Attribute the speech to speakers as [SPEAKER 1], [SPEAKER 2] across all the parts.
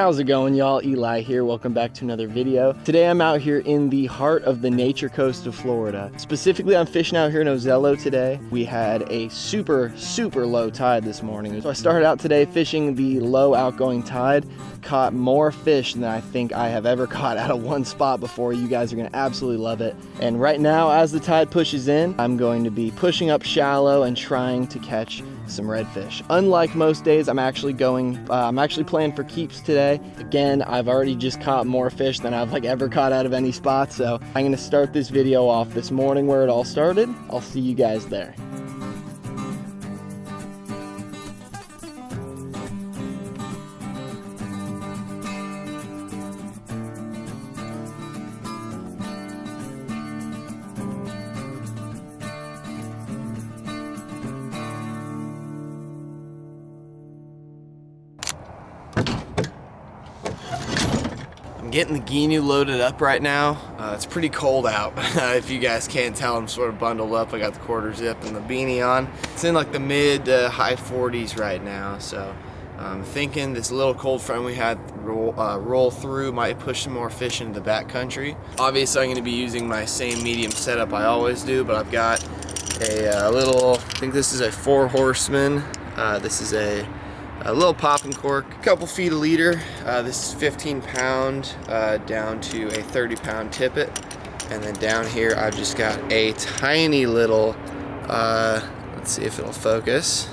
[SPEAKER 1] How's it going, y'all? Eli here. Welcome back to another video. Today I'm out here in the heart of the nature coast of Florida. Specifically, I'm fishing out here in Ozello today. We had a super low tide this morning. So I started out today fishing the low outgoing tide, caught more fish than I think I have ever caught out of one spot before. You guys are gonna absolutely love it. And right now, as the tide pushes in, I'm going to be pushing up shallow and trying to catch some redfish. Unlike most days, I'm actually playing for keeps today. Again, I've already just caught more fish than I've ever caught out of any spot, so I'm gonna start this video off this morning where it all started. I'll see you guys there. I'm getting the Ginu loaded up right now. It's pretty cold out. If you guys can't tell, I'm sort of bundled up. I got the quarter zip and the beanie on. It's in like the mid to high 40s right now, so I'm thinking this little cold front we had roll through might push some more fish into the backcountry. Obviously, I'm going to be using my same medium setup I always do, but I've got a little, I think this is a 4 Horseman. This is a little popping cork, a couple feet a leader. This is 15 pound down to a 30 pound tippet. And then down here I've just got a tiny little, let's see if it'll focus.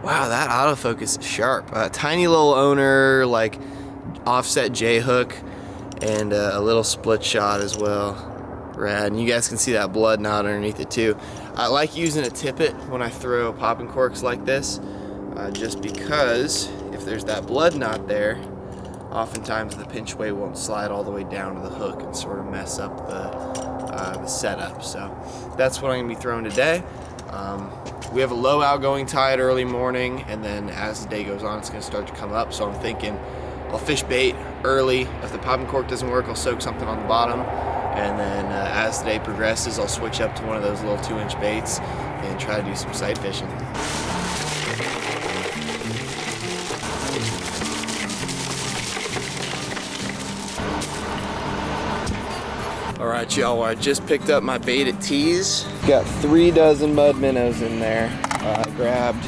[SPEAKER 1] Wow, that autofocus is sharp. Tiny little owner, like offset J hook, and a little split shot as well. Rad, and you guys can see that blood knot underneath it too. I like using a tippet when I throw popping corks like this. Just because if there's that blood knot there, oftentimes the pinch weight won't slide all the way down to the hook and sort of mess up the setup. So that's what I'm gonna be throwing today. We have a low outgoing tide early morning, and then as the day goes on, it's gonna start to come up. So I'm thinking I'll fish bait early. If the popping cork doesn't work, I'll soak something on the bottom. And then as the day progresses, I'll switch up to one of those little 2-inch baits and try to do some sight fishing. Alright, y'all, I just picked up my bait at Tees. Got 3 dozen mud minnows in there. I grabbed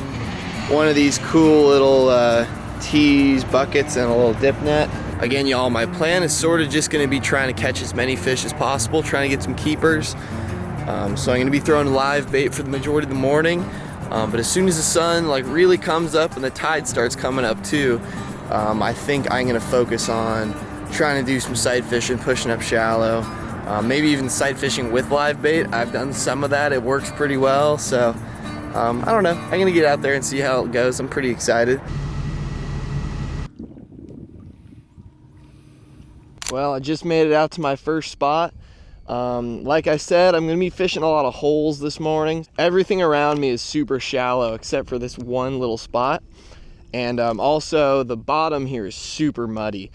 [SPEAKER 1] one of these cool little Tees buckets and a little dip net. Again, y'all, my plan is sort of just going to be trying to catch as many fish as possible, trying to get some keepers. So I'm going to be throwing live bait for the majority of the morning. But as soon as the sun really comes up and the tide starts coming up too, I think I'm going to focus on trying to do some sight fishing, pushing up shallow. Maybe even sight fishing with live bait. I've done some of that. It works pretty well. So I don't know. I'm going to get out there and see how it goes. I'm pretty excited. Well, I just made it out to my first spot. Like I said, I'm going to be fishing a lot of holes this morning. Everything around me is super shallow except for this one little spot. And also the bottom here is super muddy.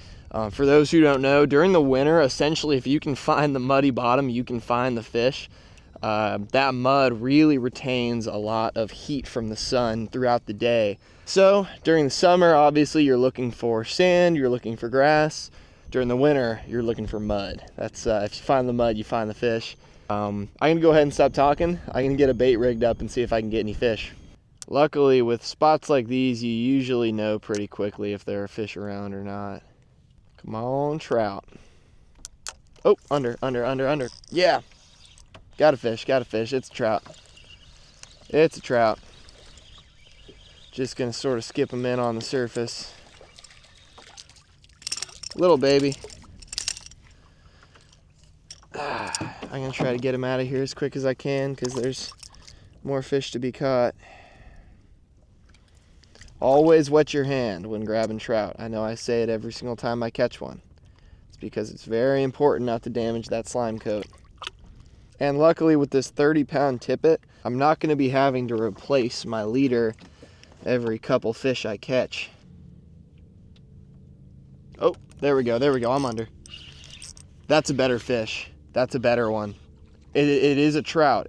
[SPEAKER 1] For those who don't know, during the winter, essentially, if you can find the muddy bottom, you can find the fish. That mud really retains a lot of heat from the sun throughout the day. So during the summer, obviously, you're looking for sand, you're looking for grass. During the winter, you're looking for mud. That's if you find the mud, you find the fish. I'm gonna go ahead and stop talking. I'm gonna get a bait rigged up and see if I can get any fish. Luckily, with spots like these, you usually know pretty quickly if there are fish around or not. Come on, trout. Oh, under. Yeah, got a fish. It's a trout. It's a trout. Just gonna sort of skip them in on the surface. Little baby. I'm gonna try to get him out of here as quick as I can because there's more fish to be caught. Always wet your hand when grabbing trout. I know I say it every single time I catch one. It's because it's very important not to damage that slime coat. And luckily with this 30-pound tippet, I'm not going to be having to replace my leader every couple fish I catch. Oh, there we go, I'm under. That's a better fish. That's a better one. It is a trout,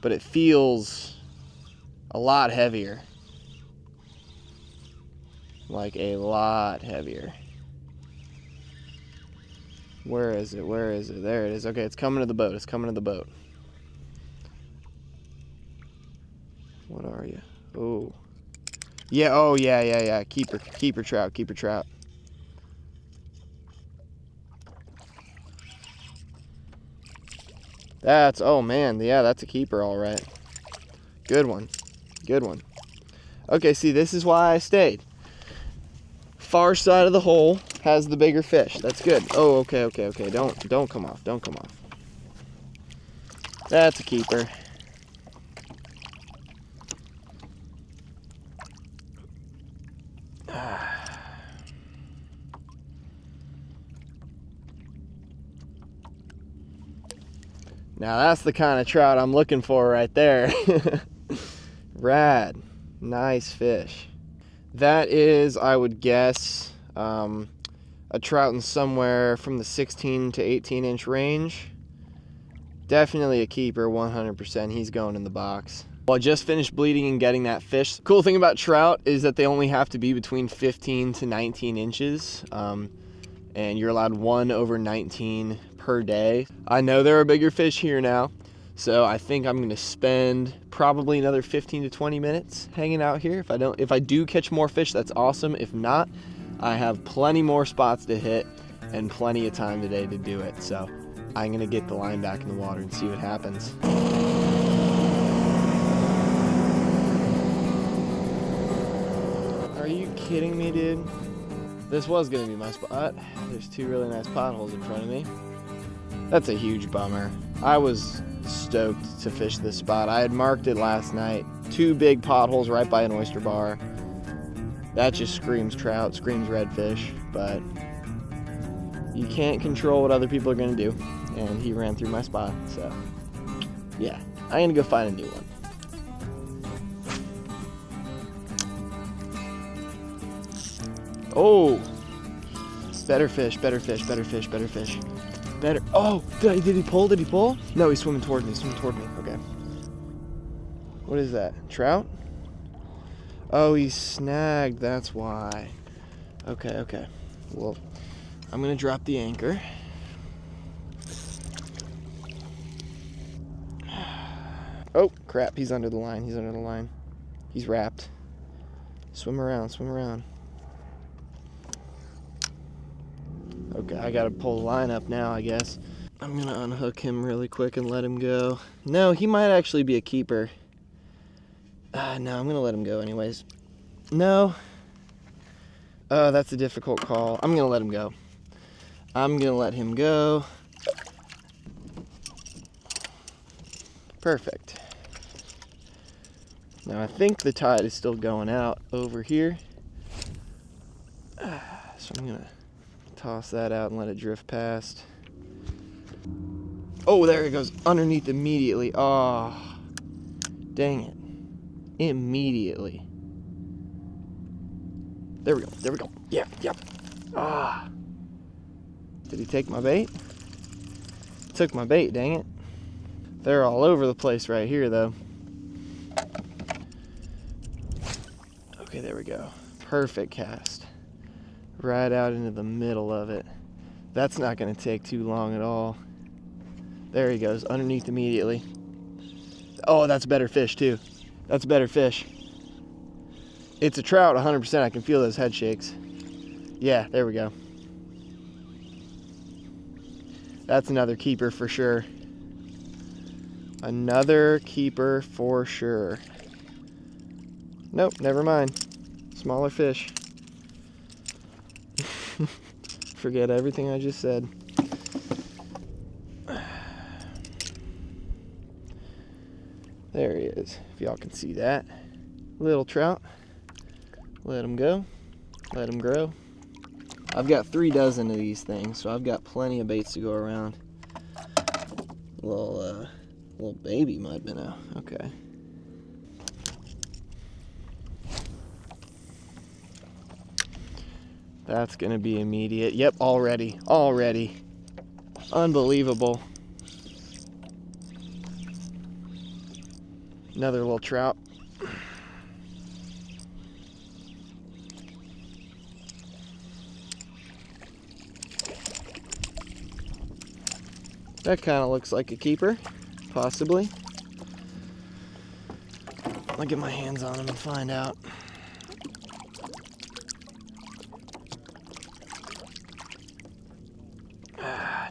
[SPEAKER 1] but it feels a lot heavier. Like a lot heavier. Where is it? Where is it? There it is. Okay, it's coming to the boat. It's coming to the boat. What are you? Oh. Yeah, oh yeah. Keeper trout, keeper trout. That's, oh man, yeah, that's a keeper, all right. Good one, good one. Okay, see, this is why I stayed. Far side of the hole has the bigger fish. That's good. Oh, okay. Don't come off. Don't come off. That's a keeper. Now that's the kind of trout I'm looking for right there. Rad. Nice fish. That is, I would guess, a trout in somewhere from the 16 to 18 inch range. Definitely a keeper, 100%. He's going in the box. Well, I just finished bleeding and getting that fish. Cool thing about trout is that they only have to be between 15 to 19 inches. And you're allowed 1 over 19 per day. I know there are bigger fish here now, so I think I'm gonna spend probably another 15 to 20 minutes hanging out here. If I do catch more fish, that's awesome. If not, I have plenty more spots to hit and plenty of time today to do it. So I'm gonna get the line back in the water and see what happens. Are you kidding me, dude? This was gonna be my spot. There's 2 really nice potholes in front of me. That's a huge bummer. I was stoked to fish this spot. I had marked it last night. 2 big potholes right by an oyster bar. That just screams trout, screams redfish, but you can't control what other people are gonna do. And he ran through my spot, so yeah, I'm gonna go find a new one. Oh, better fish. Oh, did he pull? Did he pull? No, he's swimming toward me. Okay. What is that? Trout? Oh, he's snagged. That's why. Okay. Well, I'm gonna drop the anchor. Oh, crap. He's under the line. He's wrapped. Swim around. Okay, I gotta pull the line up now, I guess. I'm gonna unhook him really quick and let him go. No, he might actually be a keeper. No, I'm gonna let him go anyways. No. Oh, that's a difficult call. I'm gonna let him go. Perfect. Now I think the tide is still going out over here. So I'm gonna toss that out and let it drift past. Oh, there it goes underneath immediately. Oh, dang it. Immediately. There we go. Yep. Ah. Did he take my bait? Took my bait, dang it. They're all over the place right here, though. Okay, there we go. Perfect cast. Right out into the middle of it. That's not going to take too long at all. There he goes, underneath immediately. Oh, that's better fish too. That's better fish. It's a trout, 100%. I can feel those head shakes. Yeah, there we go. That's another keeper for sure. Another keeper for sure. Nope, never mind. Smaller fish. Forget everything I just said. There he is, if y'all can see that. Little trout. Let him go. Let him grow. I've got 3 dozen of these things, so I've got plenty of baits to go around. Little baby mud minnow. Okay. That's gonna be immediate. Yep, already. Unbelievable. Another little trout. That kind of looks like a keeper, possibly. I'll get my hands on him and find out.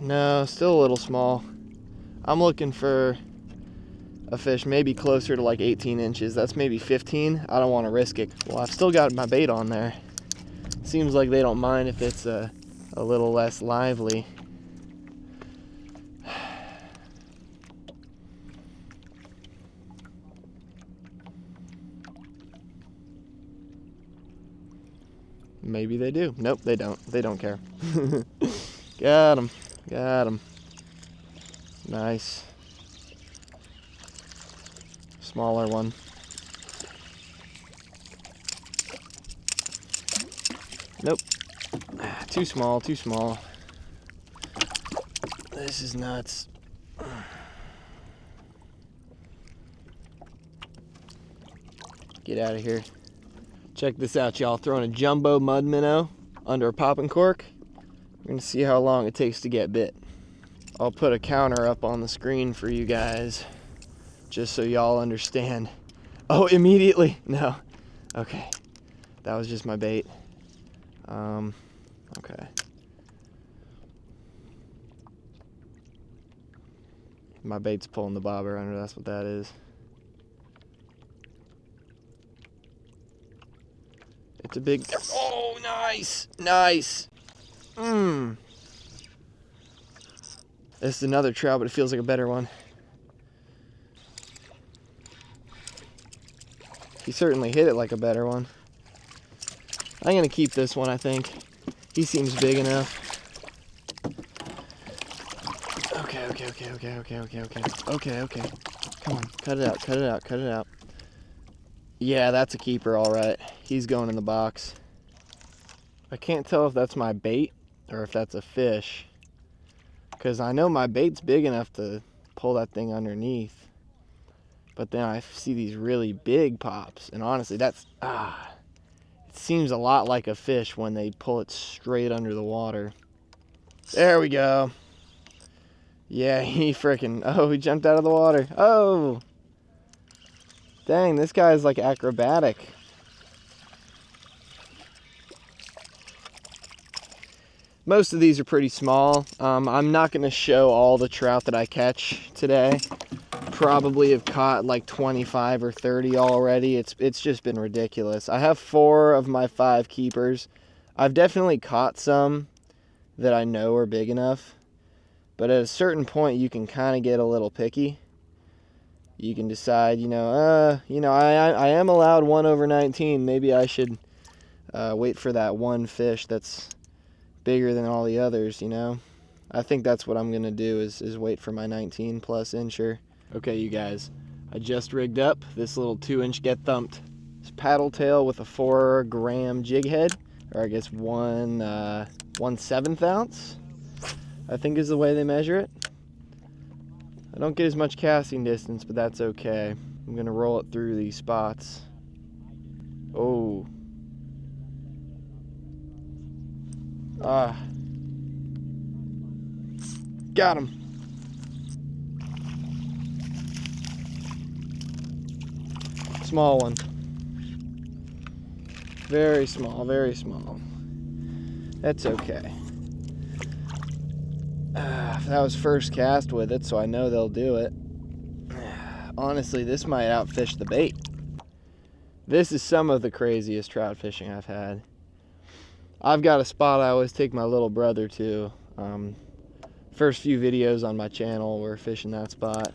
[SPEAKER 1] No, still a little small. I'm looking for a fish maybe closer to like 18 inches. That's maybe 15. I don't want to risk it. Well, I've still got my bait on there. Seems like they don't mind if it's a little less lively. Maybe they do. Nope, they don't. They don't care. Got him. Got him. Nice. Smaller one. Nope. Too small, too small. This is nuts. Get out of here. Check this out, y'all. Throwing a jumbo mud minnow under a popping cork. We're gonna see how long it takes to get bit. I'll put a counter up on the screen for you guys, just so y'all understand. Oh, immediately? No. Okay. That was just my bait. Okay. My bait's pulling the bobber under, that's what that is. It's a big, oh, nice, nice. This is another trout, but it feels like a better one. He certainly hit it like a better one. I'm gonna keep this one, I think. He seems big enough. Okay. Come on, cut it out, cut it out, cut it out. Yeah, that's a keeper, all right. He's going in the box. I can't tell if that's my bait or if that's a fish, because I know my bait's big enough to pull that thing underneath. But then I see these really big pops, and honestly, that's, it seems a lot like a fish when they pull it straight under the water. There we go. Yeah, he freaking, oh, he jumped out of the water. Oh, dang, this guy's like acrobatic. Most of these are pretty small. I'm not going to show all the trout that I catch today. Probably have caught like 25 or 30 already. It's just been ridiculous. I have 4 of my 5 keepers. I've definitely caught some that I know are big enough, but at a certain point you can kind of get a little picky. You can decide, I am allowed 1 over 19. Maybe I should wait for that one fish that's bigger than all the others, I think that's what I'm gonna do is wait for my 19 plus incher. Okay, you guys, I just rigged up this little 2-inch get thumped. It's paddle tail with a 4-gram jig head, or I guess 1/7 ounce, I think is the way they measure it. I don't get as much casting distance, but that's okay. I'm gonna roll it through these spots. Oh. Got him. Small one. Very small, very small. That's okay. That was first cast with it, so I know they'll do it. Honestly, this might outfish the bait. This is some of the craziest trout fishing I've had. I've got a spot I always take my little brother to. First few videos on my channel were fishing that spot.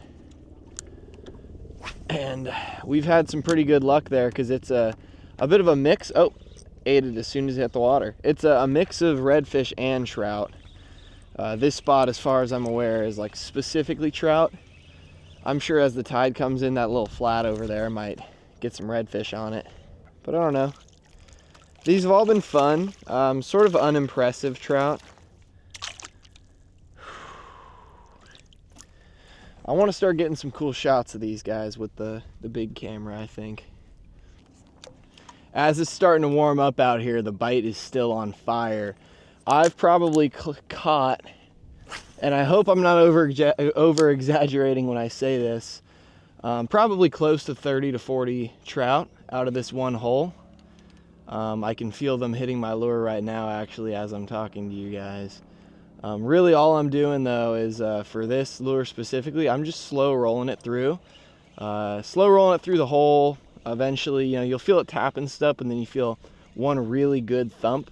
[SPEAKER 1] And we've had some pretty good luck there because it's a bit of a mix. Oh, ate it as soon as it hit the water. It's a mix of redfish and trout. This spot, as far as I'm aware, is like specifically trout. I'm sure as the tide comes in, that little flat over there might get some redfish on it. But I don't know. These have all been fun. Sort of unimpressive trout. I want to start getting some cool shots of these guys with the big camera, I think. As it's starting to warm up out here, the bite is still on fire. I've probably caught And I hope I'm not over exaggerating when I say this. Probably close to 30 to 40 trout out of this one hole. I can feel them hitting my lure right now, actually, as I'm talking to you guys. Really all I'm doing though is for this lure specifically, I'm just slow rolling it through. Slow rolling it through the hole. Eventually, you know, you'll feel it tap and stuff, and then you feel one really good thump,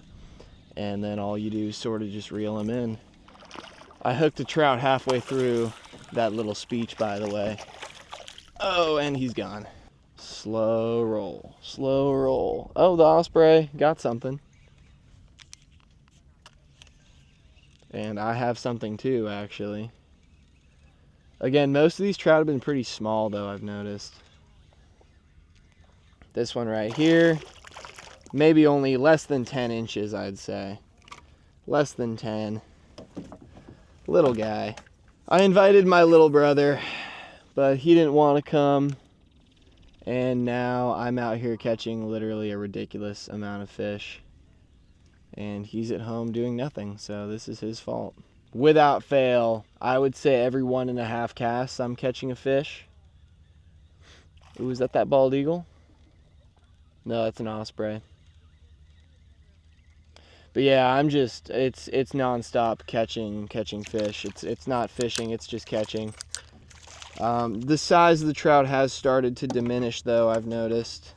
[SPEAKER 1] and then all you do is sort of just reel them in. I hooked a trout halfway through that little speech, by the way. Oh, and he's gone. Slow roll, slow roll. Oh, the osprey got something. And I have something too, actually. Again, most of these trout have been pretty small though, I've noticed. This one right here, maybe only less than 10 inches, I'd say. Less than 10. Little guy. I invited my little brother, but he didn't want to come. And now I'm out here catching literally a ridiculous amount of fish. And he's at home doing nothing, so this is his fault. Without fail, I would say every 1.5 casts I'm catching a fish. Ooh, is that bald eagle? No, that's an osprey. But yeah, I'm just, it's nonstop catching fish. It's not fishing, it's just catching. The size of the trout has started to diminish though, I've noticed.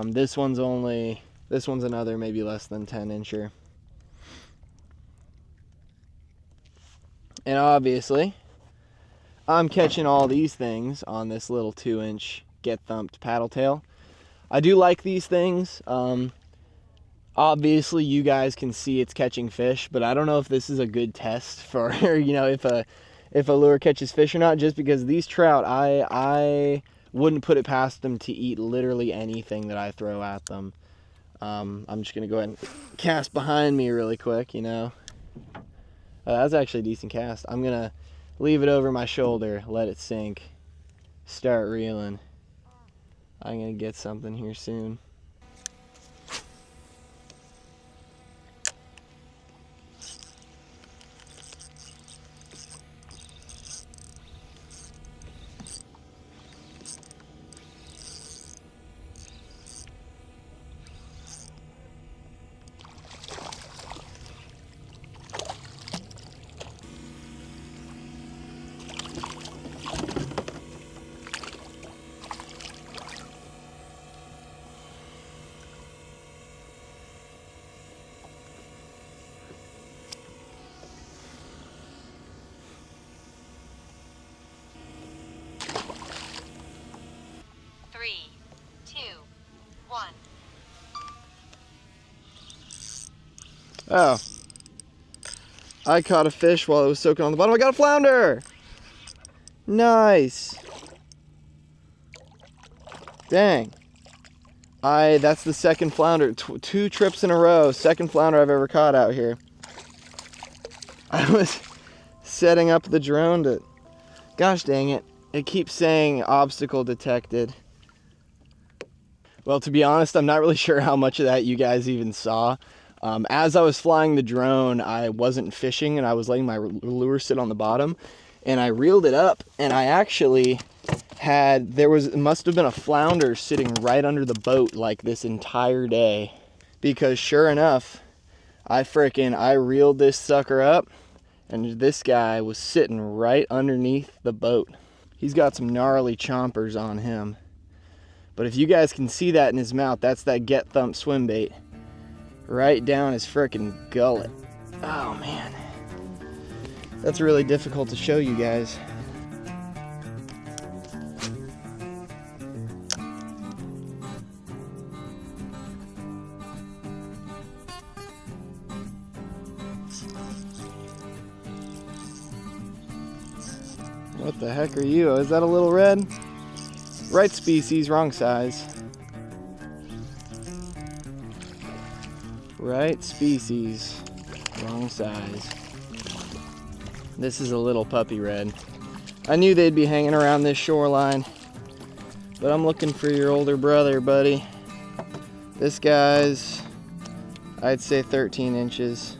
[SPEAKER 1] This one's another maybe less than 10 incher. And obviously, I'm catching all these things on this little 2-inch get thumped paddle tail. I do like these things. Obviously you guys can see it's catching fish, but I don't know if this is a good test for, you know, if a lure catches fish or not, just because these trout, I wouldn't put it past them to eat literally anything that I throw at them. I'm just gonna go ahead and cast behind me really quick, you know. That's actually a decent cast. I'm gonna leave it over my shoulder, let it sink, start reeling. I'm gonna get something here soon. Oh, I caught a fish while it was soaking on the bottom. I got a flounder. Nice. Dang. That's the second flounder. 2 trips in a row. Second flounder I've ever caught out here. I was setting up the drone to, gosh dang it. It keeps saying obstacle detected. Well, to be honest, I'm not really sure how much of that you guys even saw. As I was flying the drone, I wasn't fishing and I was letting my lure sit on the bottom, and I reeled it up, and I actually had, must have been a flounder sitting right under the boat like this entire day, because sure enough, I reeled this sucker up, and this guy was sitting right underneath the boat. He's got some gnarly chompers on him. But if you guys can see that in his mouth, that's that get thump swim bait. Right down his frickin' gullet. Oh man. That's really difficult to show you guys. What the heck are you? Is that a little red? Right species, wrong size. Right species, wrong size. This is a little puppy red. I knew they'd be hanging around this shoreline, but I'm looking for your older brother, buddy. This guy's, I'd say 13 inches.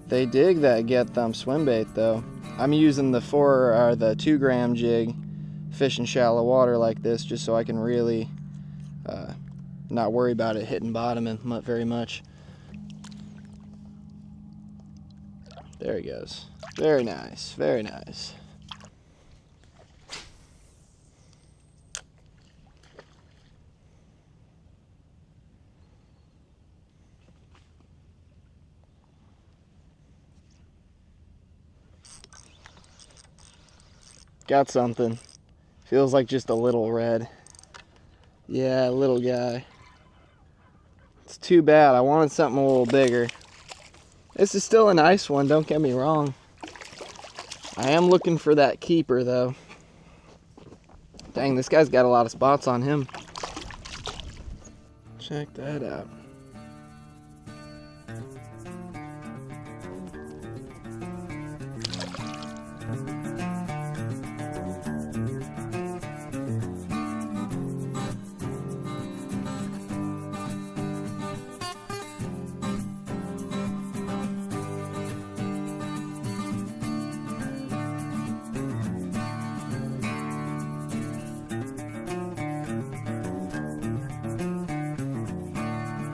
[SPEAKER 2] They dig that get thumb swim bait though. I'm using the 2 gram jig fishing shallow water like this just so I can really not worry about it hitting bottom very much. There he goes. Very nice, very nice. Got something. Feels like just a little red. Yeah, little guy. It's too bad. I wanted something a little bigger. This is still a nice one, don't get me wrong. I am looking for that keeper though. Dang, this guy's got a lot of spots on him. Check that out.